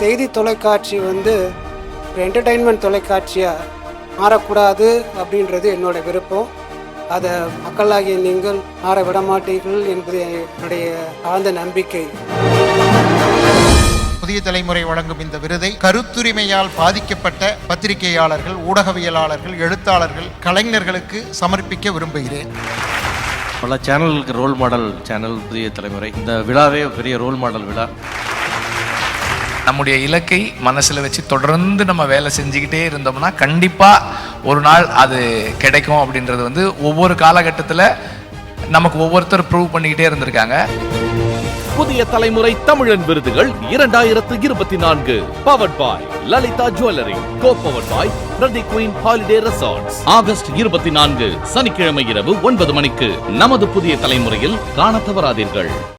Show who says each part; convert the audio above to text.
Speaker 1: செய்தி தொலைக்காட்சி வந்து ஒரு என்டர்டெயின்மெண்ட் தொலைக்காட்சியாக மாறக்கூடாது அப்படின்றது என்னோட விருப்பம். அதை மக்களாகிய நீங்கள் மாற விட மாட்டீர்கள் என்பது என்னுடைய ஆழ்ந்த நம்பிக்கை.
Speaker 2: புதிய தலைமுறை வழங்கும் இந்த விருதை கருத்துரிமையால் பாதிக்கப்பட்ட பத்திரிகையாளர்கள், ஊடகவியலாளர்கள், எழுத்தாளர்கள், கலைஞர்களுக்கு சமர்ப்பிக்க விரும்புகிறேன்.
Speaker 3: பல சேனலுக்கு ரோல் மாடல் சேனல் புதிய தலைமுறை. இந்த விழாவே பெரிய ரோல் மாடல் விழா.
Speaker 4: நம்முடைய இலக்கை மனசில் வச்சு தொடர்ந்து நம்ம வேலை செஞ்சுக்கிட்டே இருந்தோம்னா கண்டிப்பாக ஒரு நாள் அது கிடைக்கும் அப்படின்றது வந்து ஒவ்வொரு காலகட்டத்தில் நமக்கு ஒவ்வொருத்தர் ப்ரூவ் பண்ணிக்கிட்டே இருந்திருக்காங்க.
Speaker 5: புதிய தலைமுறை தமிழன் விருதுகள் 2024 பவர்ட் பாய் லலிதா ஜுவல்லரி, கோ-பவர்ட் பாய் பிரதி குயின் ஹாலிடே ரெசார்ட்ஸ். ஆகஸ்ட் 24 சனிக்கிழமை இரவு 9 மணிக்கு நமது புதிய தலைமுறையில் காண தவறாதீர்கள்.